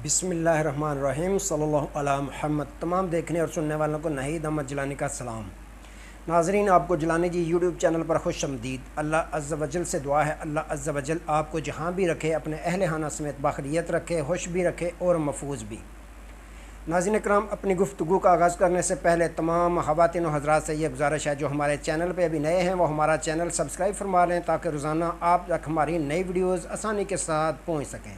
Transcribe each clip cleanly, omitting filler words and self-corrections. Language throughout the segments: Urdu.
بسم اللہ الرحمن الرحیم صلی اللہ علیہ محمد۔ تمام دیکھنے اور سننے والوں کو نہید احمد جیلانی کا سلام۔ ناظرین، آپ کو جیلانی جی یوٹیوب چینل پر خوش آمدید۔ اللہ عز و جل سے دعا ہے اللہ عز و جل آپ کو جہاں بھی رکھے، اپنے اہل خانہ سمیت باخیریت رکھے، خوش بھی رکھے اور محفوظ بھی۔ ناظرین اکرام، اپنی گفتگو کا آغاز کرنے سے پہلے تمام خواتین و حضرات سے یہ گزارش ہے جو ہمارے چینل پہ ابھی نئے ہیں وہ ہمارا چینل سبسکرائب فرما لیں تاکہ روزانہ آپ تک ہماری نئی ویڈیوز آسانی کے ساتھ پہنچ سکیں۔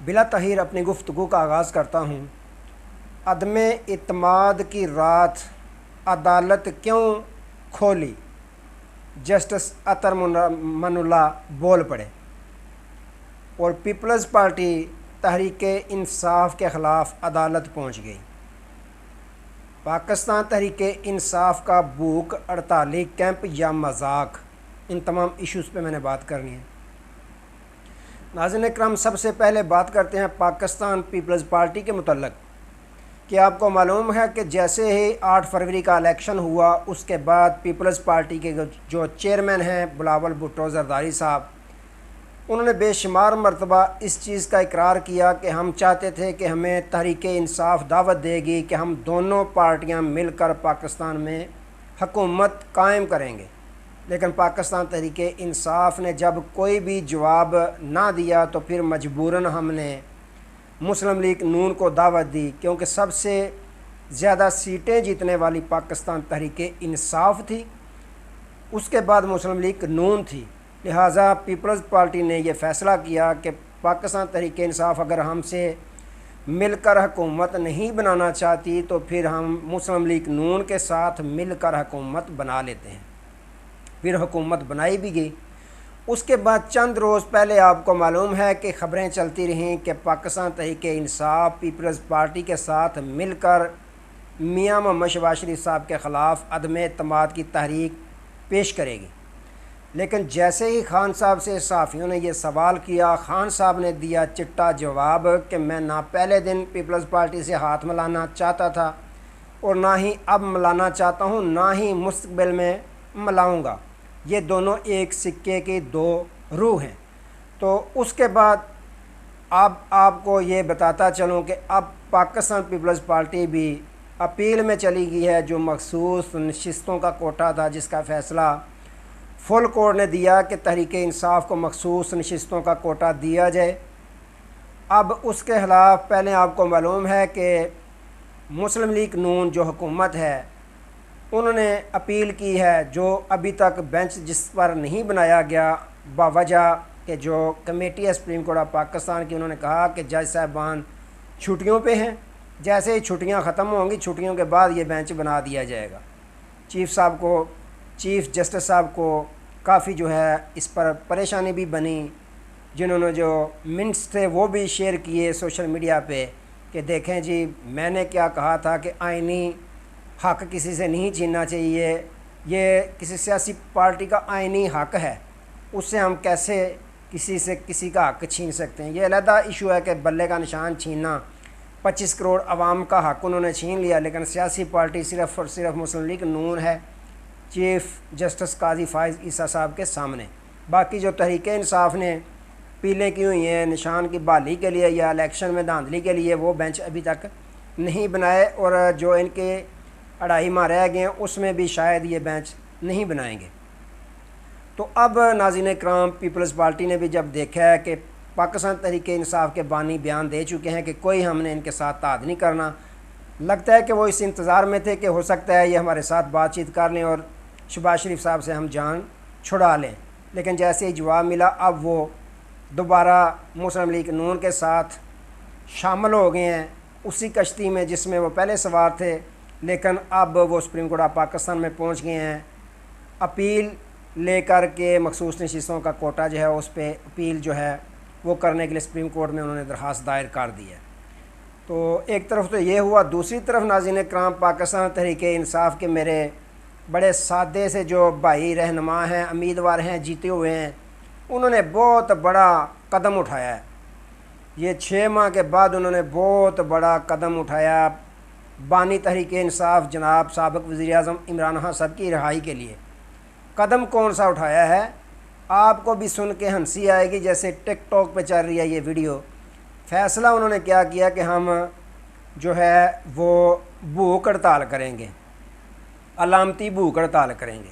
بلا تاخیر اپنی گفتگو کا آغاز کرتا ہوں۔ عدم اعتماد کی رات عدالت کیوں کھولی؟ جسٹس عطر من اللہ بول پڑے اور پیپلز پارٹی تحریک انصاف کے خلاف عدالت پہنچ گئی۔ پاکستان تحریک انصاف کا بھوک ہڑتالی کیمپ یا مذاق، ان تمام ایشوز پہ میں نے بات کرنی ہے۔ ناظرین اکرام، سب سے پہلے بات کرتے ہیں پاکستان پیپلز پارٹی کے متعلق کہ آپ کو معلوم ہے کہ جیسے ہی 8 فروری کا الیکشن ہوا اس کے بعد پیپلز پارٹی کے جو چیئرمین ہیں بلاول بھٹو زرداری صاحب، انہوں نے بے شمار مرتبہ اس چیز کا اقرار کیا کہ ہم چاہتے تھے کہ ہمیں تحریک انصاف دعوت دے گی کہ ہم دونوں پارٹیاں مل کر پاکستان میں حکومت قائم کریں گے، لیکن پاکستان تحریک انصاف نے جب کوئی بھی جواب نہ دیا تو پھر مجبوراً ہم نے مسلم لیگ نون کو دعوت دی، کیونکہ سب سے زیادہ سیٹیں جیتنے والی پاکستان تحریک انصاف تھی، اس کے بعد مسلم لیگ نون تھی۔ لہٰذا پیپلز پارٹی نے یہ فیصلہ کیا کہ پاکستان تحریک انصاف اگر ہم سے مل کر حکومت نہیں بنانا چاہتی تو پھر ہم مسلم لیگ نون کے ساتھ مل کر حکومت بنا لیتے ہیں۔ پھر حکومت بنائی بھی گئی۔ اس کے بعد چند روز پہلے آپ کو معلوم ہے کہ خبریں چلتی رہیں کہ پاکستان تحریک انصاف پیپلز پارٹی کے ساتھ مل کر میاں محمد شہباز شریف صاحب کے خلاف عدم اعتماد کی تحریک پیش کرے گی، لیکن جیسے ہی خان صاحب سے صحافیوں نے یہ سوال کیا، خان صاحب نے دیا چٹا جواب کہ میں نہ پہلے دن پیپلز پارٹی سے ہاتھ ملانا چاہتا تھا اور نہ ہی اب ملانا چاہتا ہوں، نہ ہی مستقبل میں ملاؤں گا، یہ دونوں ایک سکے کی دو روح ہیں۔ تو اس کے بعد آپ کو یہ بتاتا چلوں کہ اب پاکستان پیپلز پارٹی بھی اپیل میں چلی گئی ہے، جو مخصوص نشستوں کا کوٹا تھا جس کا فیصلہ فل کورٹ نے دیا کہ تحریک انصاف کو مخصوص نشستوں کا کوٹا دیا جائے۔ اب اس کے خلاف پہلے آپ کو معلوم ہے کہ مسلم لیگ نون جو حکومت ہے انہوں نے اپیل کی ہے، جو ابھی تک بینچ جس پر نہیں بنایا گیا باوجہ کہ جو کمیٹی ہے سپریم کورٹ آف پاکستان کی، انہوں نے کہا کہ جج صاحبان چھٹیوں پہ ہیں، جیسے ہی چھٹیاں ختم ہوں گی چھٹیوں کے بعد یہ بینچ بنا دیا جائے گا۔ چیف جسٹس صاحب کو کافی جو ہے اس پر پریشانی بھی بنی، جنہوں نے جو منٹس تھے وہ بھی شیئر کیے سوشل میڈیا پہ کہ دیکھیں جی میں نے کیا کہا تھا کہ آئینی حق کسی سے نہیں چھیننا چاہیے، یہ کسی سیاسی پارٹی کا آئینی حق ہے، اس سے ہم کیسے کسی کا حق چھین سکتے ہیں۔ یہ علیحدہ ایشو ہے کہ بلے کا نشان چھیننا، 25 کروڑ عوام کا حق انہوں نے چھین لیا، لیکن سیاسی پارٹی صرف اور صرف مسلم لیگ نون ہے چیف جسٹس قاضی فائز عیسیٰ صاحب کے سامنے۔ باقی جو تحریک انصاف نے پیلیں کی ہوئی ہیں نشان کی بحالی کے لیے یا الیکشن میں دھاندلی کے لیے، وہ بینچ ابھی تک نہیں بنائے، اور جو ان کے 2.5 ماہ رہ گئے ہیں اس میں بھی شاید یہ بینچ نہیں بنائیں گے۔ تو اب ناظرین اکرام، پیپلز پارٹی نے بھی جب دیکھا ہے کہ پاکستان تحریک انصاف کے بانی بیان دے چکے ہیں کہ کوئی ہم نے ان کے ساتھ تعاہد نہیں کرنا، لگتا ہے کہ وہ اس انتظار میں تھے کہ ہو سکتا ہے یہ ہمارے ساتھ بات چیت کر لیں اور شہباز شریف صاحب سے ہم جان چھڑا لیں، لیکن جیسے ہی جواب ملا اب وہ دوبارہ مسلم لیگ نون کے ساتھ شامل ہو گئے ہیں اسی کشتی میں جس میں وہ پہلے سوار تھے، لیکن اب وہ سپریم کورٹ آف پاکستان میں پہنچ گئے ہیں اپیل لے کر کے مخصوص نشستوں کا کوٹا جو ہے اس پہ اپیل جو ہے وہ کرنے کے لیے سپریم کورٹ میں انہوں نے درخواست دائر کر دی ہے۔ تو ایک طرف تو یہ ہوا، دوسری طرف ناظرین اکرام پاکستان تحریک انصاف کے میرے بڑے سادے سے جو بھائی رہنما ہیں، امیدوار ہیں، جیتے ہوئے ہیں، انہوں نے بہت بڑا قدم اٹھایا ہے۔ یہ 6 ماہ کے بعد انہوں نے بہت بڑا قدم اٹھایا بانی تحریک انصاف جناب سابق وزیر اعظم عمران خان صاحب کی رہائی کے لیے۔ قدم کون سا اٹھایا ہے؟ آپ کو بھی سن کے ہنسی آئے گی، جیسے ٹک ٹاک پہ چل رہی ہے یہ ویڈیو فیصلہ انہوں نے کیا کیا کہ ہم جو ہے وہ بھوک ہڑتال کریں گے، علامتی بھوک ہڑتال کریں گے۔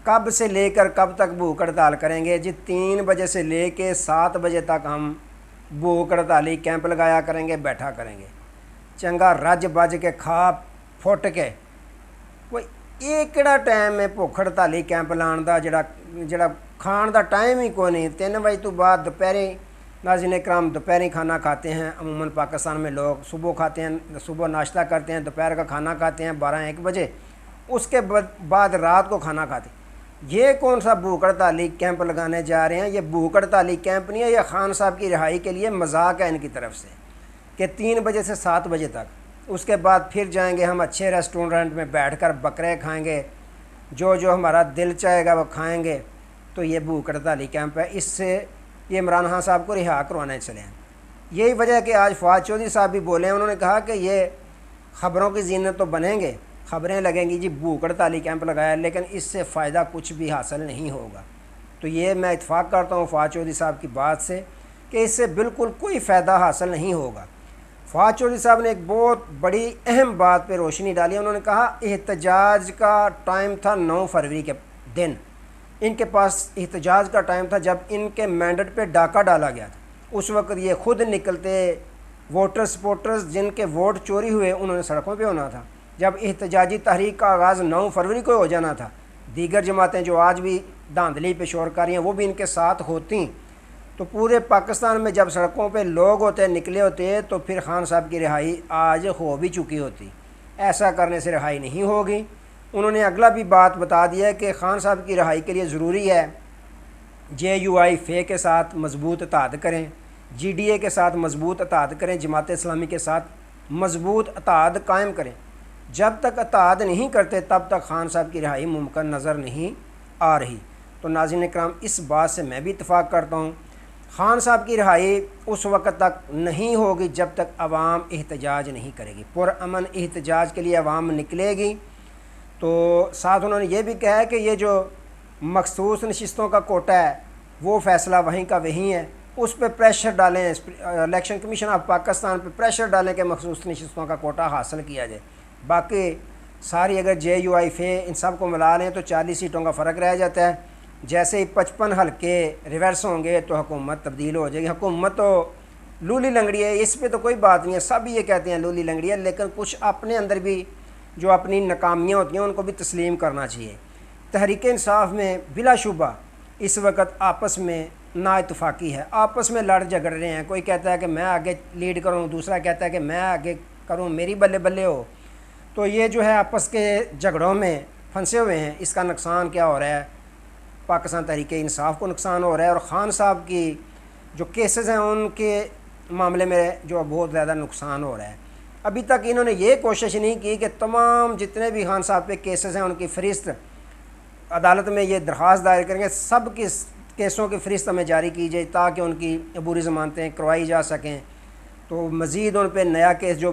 کب سے لے کر کب تک بھوک ہڑتال کریں گے؟ جی 3 بجے سے لے کے 7 بجے تک ہم بھوک ہڑتالی کیمپ لگایا کریں گے، بیٹھا کریں گے، چنگا رج بج کے کھا پھٹ کے۔ کوئی یہ کہڑا ٹائم ہے بھوک ہڑتالی کیمپ لان دا جڑا کھان دا ٹائم ہی کوئی نہیں۔ 3 بجے تو بعد دوپہری، ناظرین کرام، دوپہری کھانا کھاتے ہیں عموماً پاکستان میں لوگ، صبح کھاتے ہیں، صبح ناشتہ کرتے ہیں، دوپہر کا کھانا کھاتے ہیں 12-1 بجے، اس کے بعد رات کو کھانا کھاتے ہیں۔ یہ کون سا بھوک ہڑتالی کیمپ لگانے جا رہے ہیں؟ یہ بھوک ہڑتالی کیمپ نہیں ہے، یہ خان صاحب کی رہائی کے لیے مذاق ہے ان کی طرف سے کہ 3 بجے سے 7 بجے تک، اس کے بعد پھر جائیں گے ہم اچھے ریسٹورنٹ میں بیٹھ کر بکرے کھائیں گے، جو ہمارا دل چاہے گا وہ کھائیں گے۔ تو یہ بھوک ہڑتالی کیمپ ہے، اس سے یہ عمران خان صاحب کو رہا کروانے چلے ہیں۔ یہی وجہ ہے کہ آج فواد چودھری صاحب بھی بولے ہیں، انہوں نے کہا کہ یہ خبروں کی زینت تو بنیں گے، خبریں لگیں گی جی بھوک ہڑتالی کیمپ لگایا، لیکن اس سے فائدہ کچھ بھی حاصل نہیں ہوگا۔ تو یہ میں اتفاق کرتا ہوں فواد چودھری صاحب کی بات سے کہ اس سے بالکل کوئی فائدہ حاصل نہیں ہوگا۔ فواد چودھری صاحب نے ایک بہت بڑی اہم بات پہ روشنی ڈالی، انہوں نے کہا احتجاج کا ٹائم تھا 9 فروری کے دن، ان کے پاس احتجاج کا ٹائم تھا جب ان کے مینڈیٹ پہ ڈاکہ ڈالا گیا تھا۔ اس وقت یہ خود نکلتے، ووٹر سپورٹرز جن کے ووٹ چوری ہوئے انہوں نے سڑکوں پہ ہونا تھا۔ جب احتجاجی تحریک کا آغاز 9 فروری کو ہو جانا تھا، دیگر جماعتیں جو آج بھی دھاندلی پہ شور کر رہی ہیں وہ بھی ان کے ساتھ ہوتی، تو پورے پاکستان میں جب سڑکوں پہ لوگ ہوتے نکلے ہوتے تو پھر خان صاحب کی رہائی آج ہو بھی چکی ہوتی۔ ایسا کرنے سے رہائی نہیں ہوگی۔ انہوں نے اگلا بھی بات بتا دیا ہے کہ خان صاحب کی رہائی کے لیے ضروری ہے JUI کے ساتھ مضبوط اتحاد کریں، GDA کے ساتھ مضبوط اتحاد کریں، جماعت اسلامی کے ساتھ مضبوط اتحاد قائم کریں۔ جب تک اتحاد نہیں کرتے تب تک خان صاحب کی رہائی ممکن نظر نہیں آ رہی۔ تو ناظرین کرام، اس بات سے میں بھی اتفاق کرتا ہوں، خان صاحب کی رہائی اس وقت تک نہیں ہوگی جب تک عوام احتجاج نہیں کرے گی، پرامن احتجاج کے لیے عوام نکلے گی۔ تو ساتھ انہوں نے یہ بھی کہا ہے کہ یہ جو مخصوص نشستوں کا کوٹا ہے وہ فیصلہ وہیں کا وہیں ہے، اس پہ پریشر ڈالیں، الیکشن کمیشن آف پاکستان پہ پریشر ڈالیں کہ مخصوص نشستوں کا کوٹا حاصل کیا جائے۔ باقی ساری اگر JUI ان سب کو ملا لیں تو 40 سیٹوں کا فرق رہ جاتا ہے۔ جیسے ہی 55 حلقے ریورس ہوں گے تو حکومت تبدیل ہو جائے گی۔ حکومت تو لولی لنگڑی ہے، اس پہ تو کوئی بات نہیں ہے، سب یہ کہتے ہیں لولی لنگڑی ہے، لیکن کچھ اپنے اندر بھی جو اپنی ناکامیاں ہوتی ہیں ان کو بھی تسلیم کرنا چاہیے۔ تحریک انصاف میں بلا شبہ اس وقت آپس میں نا اتفاقی ہے، آپس میں لڑ جھگڑ رہے ہیں، کوئی کہتا ہے کہ میں آگے لیڈ کروں، دوسرا کہتا ہے کہ میں آگے کروں، میری بلے بلے ہو۔ تو یہ جو ہے آپس کے جھگڑوں میں پھنسے ہوئے ہیں۔ اس کا نقصان کیا ہو رہا ہے؟ پاکستان تحریک انصاف کو نقصان ہو رہا ہے، اور خان صاحب کی جو کیسز ہیں ان کے معاملے میں جو بہت زیادہ نقصان ہو رہا ہے۔ ابھی تک انہوں نے یہ کوشش نہیں کی کہ تمام جتنے بھی خان صاحب پہ کیسز ہیں ان کی فہرست عدالت میں یہ درخواست دائر کریں گے، سب کی کیسوں کی فہرست ہمیں جاری کی جائے تاکہ ان کی عبوری ضمانتیں کروائی جا سکیں۔ تو مزید ان پہ نیا کیس جو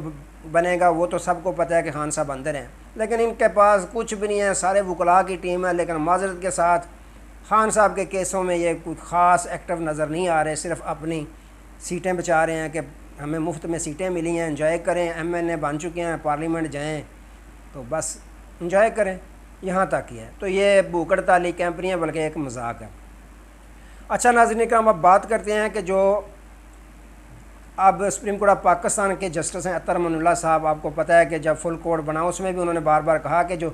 بنے گا وہ تو سب کو پتہ ہے کہ خان صاحب اندر ہیں، لیکن ان کے پاس کچھ بھی نہیں ہے، سارے وکلاء کی ٹیم ہے، لیکن معذرت کے ساتھ خان صاحب کے کیسوں میں یہ کوئی خاص ایکٹیو نظر نہیں آ رہے، صرف اپنی سیٹیں بچا رہے ہیں کہ ہمیں مفت میں سیٹیں ملی ہیں، انجوائے کریں، MNA بن چکے ہیں، پارلیمنٹ جائیں تو بس انجوائے کریں، یہاں تک ہی ہے۔ تو یہ بھوک ہڑتالی کیمپ نہیں ہے بلکہ ایک مذاق ہے۔ اچھا ناظرین کرام، اب بات کرتے ہیں کہ جو اب سپریم کورٹ آف پاکستان کے جسٹس ہیں اطہر امان اللہ صاحب، آپ کو پتہ ہے کہ جب فل کورٹ بنا اس میں بھی انہوں نے بار بار کہا کہ جو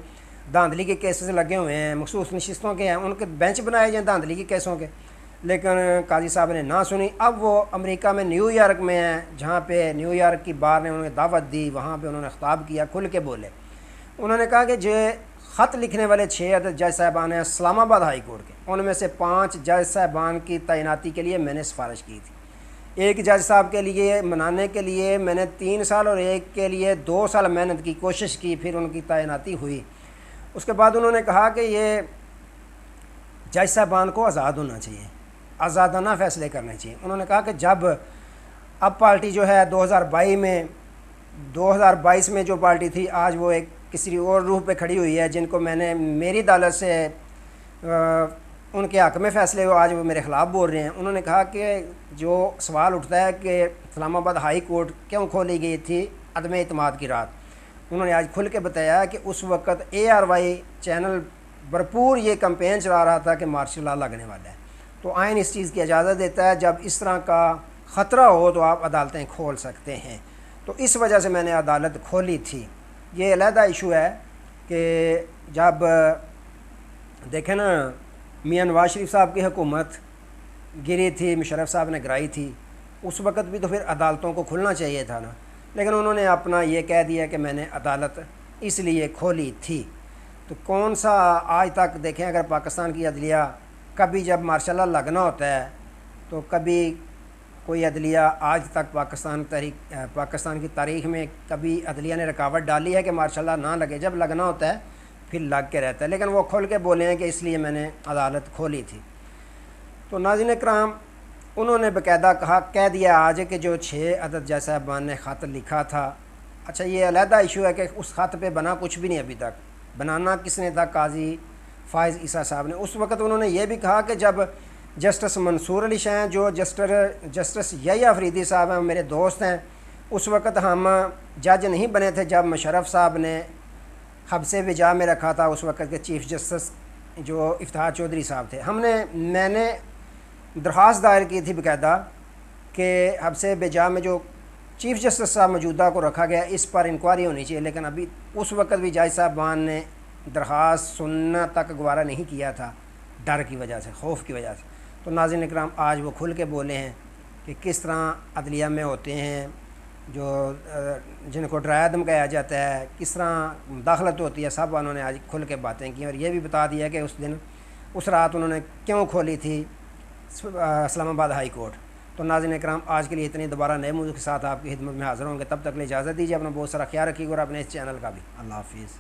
دھاندلی کے کیسز لگے ہوئے ہیں، مخصوص نشستوں کے ہیں، ان کے بینچ بنائے جائیں دھاندلی کے کیسوں کے، لیکن قاضی صاحب نے نہ سنی۔ اب وہ امریکہ میں نیو یارک میں ہیں، جہاں پہ نیو یارک کی بار نے انہیں دعوت دی، وہاں پہ انہوں نے خطاب کیا، کھل کے بولے۔ انہوں نے کہا کہ جو خط لکھنے والے 6 عدد جج صاحبان ہیں اسلام آباد ہائی کورٹ کے، ان میں سے 5 جج صاحبان کی تعیناتی کے لیے میں نے سفارش کی تھی۔ ایک جج صاحب کے لیے منانے کے لیے میں نے 3 سال اور ایک کے لیے 2 سال محنت کی کوشش کی، پھر ان کی تعیناتی ہوئی۔ اس کے بعد انہوں نے کہا کہ یہ جج صاحبان کو آزاد ہونا چاہیے، آزادانہ فیصلے کرنے چاہیے۔ انہوں نے کہا کہ جب اب پارٹی جو ہے 2022 میں جو پارٹی تھی آج وہ ایک کسی اور روح پہ کھڑی ہوئی ہے، جن کو میں نے میری عدالت سے ان کے حق میں فیصلے ہوئے، آج وہ میرے خلاف بول رہے ہیں۔ انہوں نے کہا کہ جو سوال اٹھتا ہے کہ اسلام آباد ہائی کورٹ کیوں کھولی گئی تھی عدم اعتماد کی رات، انہوں نے آج کھل کے بتایا کہ اس وقت ARY چینل بھرپور یہ کمپین چلا رہا تھا کہ مارشل لا لگنے والا ہے، تو آئین اس چیز کی اجازت دیتا ہے جب اس طرح کا خطرہ ہو تو آپ عدالتیں کھول سکتے ہیں، تو اس وجہ سے میں نے عدالت کھولی تھی۔ یہ علیحدہ ایشو ہے کہ جب دیکھیں نا میاں نواز شریف صاحب کی حکومت گری تھی، مشرف صاحب نے گرائی تھی، اس وقت بھی تو پھر عدالتوں کو کھلنا چاہیے تھا نا، لیکن انہوں نے اپنا یہ کہہ دیا کہ میں نے عدالت اس لیے کھولی تھی۔ تو کون سا آج تک دیکھیں، اگر پاکستان کی عدلیہ کبھی جب مارشل لا لگنا ہوتا ہے تو کبھی کوئی عدلیہ آج تک پاکستان کی تاریخ میں کبھی عدلیہ نے رکاوٹ ڈالی ہے کہ مارشل لا نہ لگے؟ جب لگنا ہوتا ہے پھر لگ کے رہتا ہے، لیکن وہ کھول کے بولے ہیں کہ اس لیے میں نے عدالت کھولی تھی۔ تو ناظرین کرام، انہوں نے باقاعدہ کہہ دیا آج کہ جو 6 عدد جج صاحبان نے خط لکھا تھا، اچھا یہ علیحدہ ایشو ہے کہ اس خط پہ بنا کچھ بھی نہیں ابھی تک، بنانا کس نے تھا؟ قاضی فائز عیسیٰ صاحب نے۔ اس وقت انہوں نے یہ بھی کہا کہ جب جسٹس منصور علی شاہ ہیں، جو جسٹس یحییٰ افریدی صاحب ہیں، میرے دوست ہیں، اس وقت ہم جج نہیں بنے تھے جب مشرف صاحب نے حبس وجا میں رکھا تھا، اس وقت کے چیف جسٹس جو افتخار چودھری صاحب تھے۔ میں نے درخواست دائر کی تھی باقاعدہ کہ حبس وجا میں جو چیف جسٹس صاحب موجودہ کو رکھا گیا اس پر انکوائری ہونی چاہیے، لیکن ابھی اس وقت بھی جج صاحبان نے درخواست سننا تک گوارا نہیں کیا تھا، ڈر کی وجہ سے، خوف کی وجہ سے۔ تو ناظرین اکرام، آج وہ کھل کے بولے ہیں کہ کس طرح عدلیہ میں ہوتے ہیں جو جن کو ڈرایا دھمکایا جاتا ہے، کس طرح مداخلت ہوتی ہے، سب انہوں نے آج کھل کے باتیں کی، اور یہ بھی بتا دیا کہ اس رات انہوں نے کیوں کھولی تھی اسلام آباد ہائی کورٹ۔ تو ناظرین اکرام، آج کے لیے اتنی، دوبارہ نئے موضوع کے ساتھ آپ کی خدمت میں حاضر ہوں گے، تب تک لے اجازت دیجیے، اپنا بہت سارا خیال رکھیے گا اور اپنے اس چینل کا بھی۔ اللہ حافظ۔